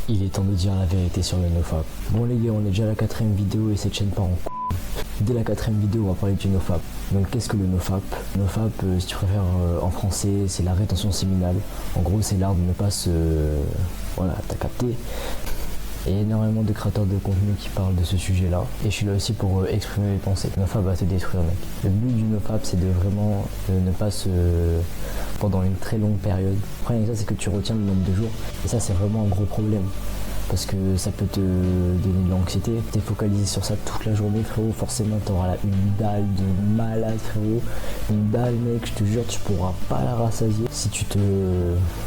Il est temps de dire la vérité sur le nofap. Bon les gars, on est déjà à la 4ème vidéo et cette chaîne part en Dès la 4ème vidéo, on va parler du nofap. Donc qu'est-ce que le nofap? Nofap, si tu préfères en français, c'est la rétention séminale. En gros, c'est l'art de ne pas se... Voilà, t'as capté. Et il y a énormément de créateurs de contenu qui parlent de ce sujet-là. Et je suis là aussi pour exprimer mes pensées. Le nofap va te détruire, mec. Le but du nofap, c'est de vraiment ne pas se... pendant une très longue période. Le problème avec ça, c'est que tu retiens le nombre de jours. Et ça, c'est vraiment un gros problème. Parce que ça peut te donner de l'anxiété. T'es focalisé sur ça toute la journée, frérot. Forcément, t'auras là une dalle de malade, frérot. Une dalle, mec, je te jure, tu pourras pas la rassasier si tu te...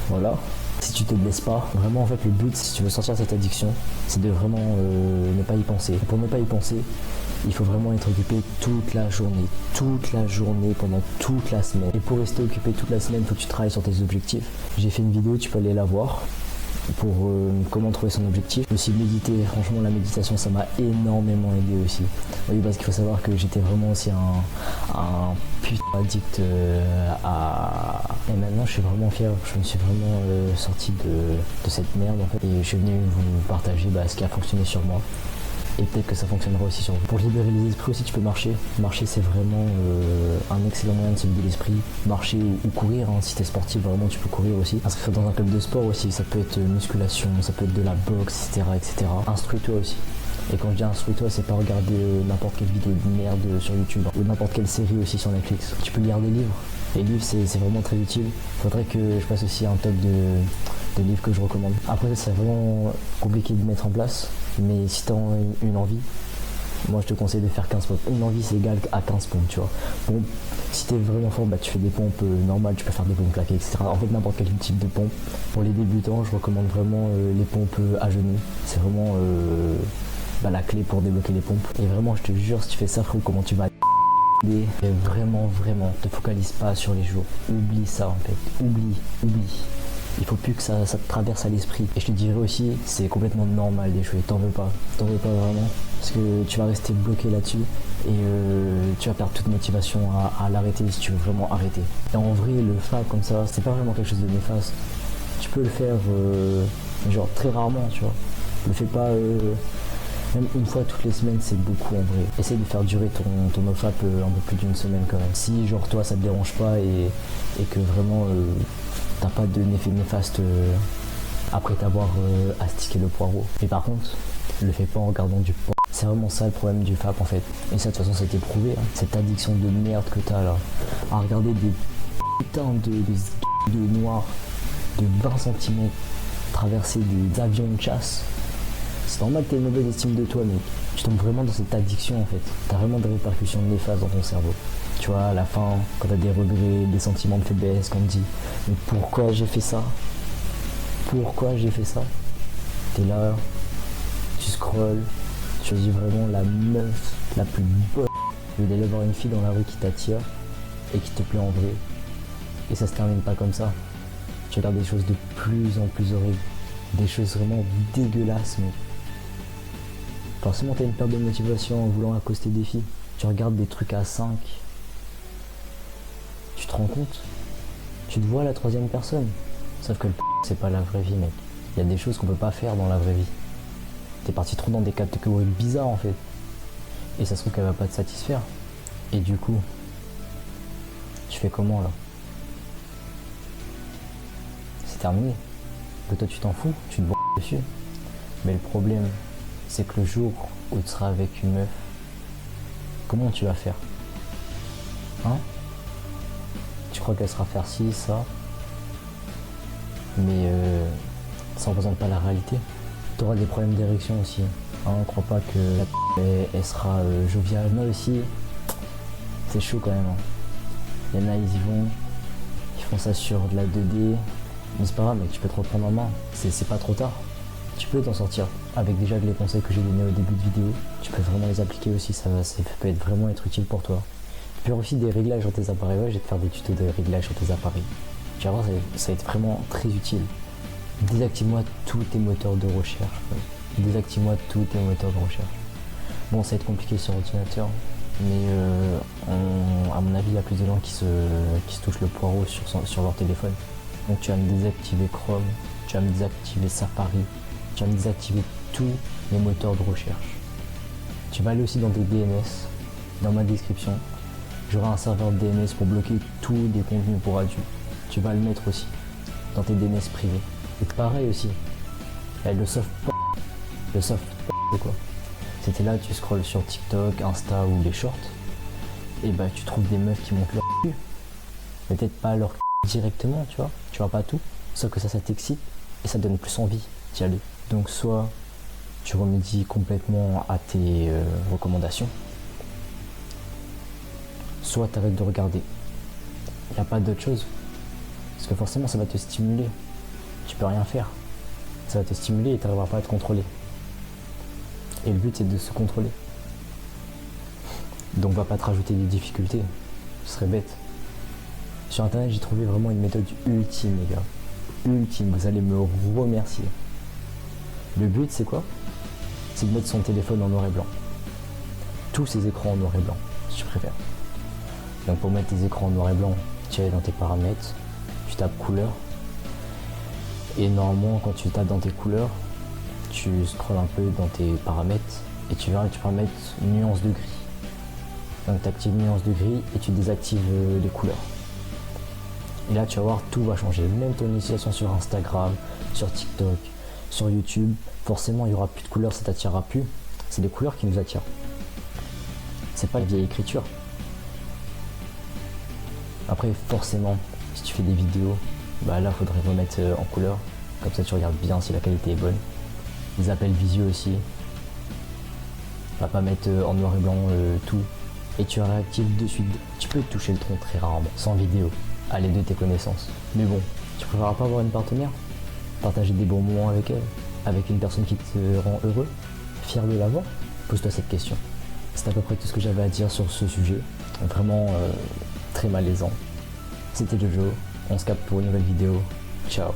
Voilà. Si tu te blesses pas. Vraiment, en fait, le but, si tu veux sortir de cette addiction, c'est de vraiment ne pas y penser. Et pour ne pas y penser, il faut vraiment être occupé toute la journée, pendant toute la semaine. Et pour rester occupé toute la semaine, il faut que tu travailles sur tes objectifs. J'ai fait une vidéo, tu peux aller la voir. Pour comment trouver son objectif. Aussi méditer, franchement la méditation ça m'a énormément aidé aussi. Oui, parce qu'il faut savoir que j'étais vraiment aussi un putain addict Et maintenant je suis vraiment fier, je me suis vraiment sorti de cette merde en fait. Et je suis venu vous partager ce qui a fonctionné sur moi. Et peut-être que ça fonctionnera aussi sur vous. Pour libérer les esprits aussi, tu peux marcher. Marcher, c'est vraiment un excellent moyen de se vider l'esprit. Marcher ou courir, hein. Si t'es sportif, vraiment, tu peux courir aussi. Inscrire dans un club de sport aussi, ça peut être musculation, ça peut être de la boxe, etc. Instruis-toi aussi. Et quand je dis instruis-toi, c'est pas regarder n'importe quelle vidéo de merde sur YouTube ou n'importe quelle série aussi sur Netflix. Tu peux lire des livres. Les livres, c'est vraiment très utile. Faudrait que je fasse aussi un top de livres que je recommande. Après, c'est vraiment compliqué de mettre en place. Mais si tu as une envie, moi je te conseille de faire 15 pompes. Une envie c'est égal à 15 pompes, tu vois. Bon, si tu es vraiment fort, tu fais des pompes normales, tu peux faire des pompes claquées, etc. En fait, n'importe quel type de pompe. Pour les débutants, je recommande vraiment les pompes à genoux. C'est vraiment la clé pour débloquer les pompes. Et vraiment, je te jure, si tu fais ça, frérot, comment tu vas et vraiment, te focalise pas sur les jours. Oublie ça en fait. Oublie. Il faut plus que ça te traverse à l'esprit. Et je te dirais aussi, c'est complètement normal d'échouer. T'en veux pas vraiment. Parce que tu vas rester bloqué là-dessus et tu vas perdre toute motivation à l'arrêter si tu veux vraiment arrêter. Et en vrai, le FAP comme ça, c'est pas vraiment quelque chose de néfaste. Tu peux le faire genre très rarement, tu vois. Le fais pas même une fois toutes les semaines, c'est beaucoup en vrai. Essaye de faire durer ton nofap un peu plus d'une semaine quand même. Si genre toi ça te dérange pas et que vraiment t'as pas d'effet néfaste après t'avoir astiqué le poireau. Mais par contre, le fais pas en regardant du porc. C'est vraiment ça le problème du FAP en fait. Et ça de toute façon ça a été prouvé. Hein. Cette addiction de merde que t'as là, à regarder des putains de noirs de 20 cm traverser des avions de chasse. C'est normal que t'aies une mauvaise estime de toi, mec. Tu tombes vraiment dans cette addiction en fait. T'as vraiment des répercussions néfastes dans ton cerveau. Tu vois, à la fin, quand t'as des regrets, des sentiments de faiblesse, qu'on te dit mais pourquoi j'ai fait ça? T'es là, tu scrolles, tu choisis vraiment la meuf la plus bonne. Tu veux d'aller voir une fille dans la rue qui t'attire et qui te plaît en vrai. Et ça se termine pas comme ça. Tu regardes des choses de plus en plus horribles. Des choses vraiment dégueulasses, mec. Forcément, t'as une perte de motivation en voulant accoster des filles. Tu regardes des trucs à 5. Tu te rends compte? Tu te vois à la 3e personne. Sauf que le c'est pas la vraie vie, mec. Il y a des choses qu'on peut pas faire dans la vraie vie. T'es parti trop dans des catégories bizarres, en fait. Et ça se trouve qu'elle va pas te satisfaire. Et du coup, tu fais comment, là? C'est terminé. Que toi, tu t'en fous, tu te branles dessus. Mais le problème, c'est que le jour où tu seras avec une meuf, comment tu vas faire? Hein? Tu crois qu'elle sera faire ci, ça? Mais ça représente pas la réalité. Tu auras des problèmes d'érection aussi. Hein, crois pas que elle sera joviale. Moi aussi, c'est chaud quand même. Hein. Il y en a, ils font ça sur de la 2D. Mais c'est pas grave, mec, tu peux te reprendre en main. C'est pas trop tard. Tu peux t'en sortir. Avec déjà les conseils que j'ai donnés au début de vidéo, tu peux vraiment les appliquer aussi, ça peut vraiment être utile pour toi. Tu peux aussi des réglages sur tes appareils. Ouais, je vais te faire des tutos de réglages sur tes appareils. Tu vas voir, ça va être vraiment très utile. Désactive-moi tous tes moteurs de recherche. Désactive-moi tous tes moteurs de recherche. Bon, ça va être compliqué sur ordinateur, mais à mon avis, il y a plus de gens qui se touchent le poireau sur leur téléphone. Donc tu vas me désactiver Chrome, tu vas me désactiver Safari, tu vas désactiver tous les moteurs de recherche. Tu vas aller aussi dans tes DNS, dans ma description. J'aurai un serveur DNS pour bloquer tous les contenus pour adultes. Tu vas le mettre aussi dans tes DNS privés. Et pareil aussi, le soft c'est quoi? C'était là, tu scrolles sur TikTok, Insta ou les shorts, et bah tu trouves des meufs qui montent leur cul. Peut-être pas leur cul directement, tu vois pas tout, sauf que ça t'excite et ça donne plus envie d'y aller. Donc soit tu remédies complètement à tes recommandations, soit tu arrêtes de regarder. Il n'y a pas d'autre chose. Parce que forcément ça va te stimuler. Tu peux rien faire. Ça va te stimuler et tu n'arriveras pas à te contrôler. Et le but c'est de se contrôler. Donc va pas te rajouter des difficultés. Ce serait bête. Sur internet j'ai trouvé vraiment une méthode ultime les gars. Ultime, vous allez me remercier. Le but c'est quoi? C'est de mettre son téléphone en noir et blanc. Tous ces écrans en noir et blanc, si tu préfères. Donc pour mettre tes écrans en noir et blanc, tu vas dans tes paramètres, tu tapes couleur. Et normalement quand tu tapes dans tes couleurs, tu scrolles un peu dans tes paramètres et tu verras que tu peux mettre nuance de gris. Donc tu actives nuance de gris et tu désactives les couleurs. Et là tu vas voir, tout va changer. Même ton utilisation sur Instagram, sur TikTok, sur YouTube, forcément il n'y aura plus de couleurs, ça t'attirera plus. C'est les couleurs qui nous attirent. C'est pas la vieille écriture. Après forcément, si tu fais des vidéos, bah là faudrait remettre en couleur. Comme ça tu regardes bien si la qualité est bonne. Les appels visio aussi. Va pas mettre en noir et blanc tout. Et tu réactives de suite. Tu peux toucher le tronc très rarement, sans vidéo, à l'aide de tes connaissances. Mais bon, tu préféreras pas avoir une partenaire? Partager des bons moments avec elle, avec une personne qui te rend heureux, fier de l'avoir? Pose-toi cette question. C'est à peu près tout ce que j'avais à dire sur ce sujet. Vraiment très malaisant. C'était Jojo, on se capte pour une nouvelle vidéo. Ciao.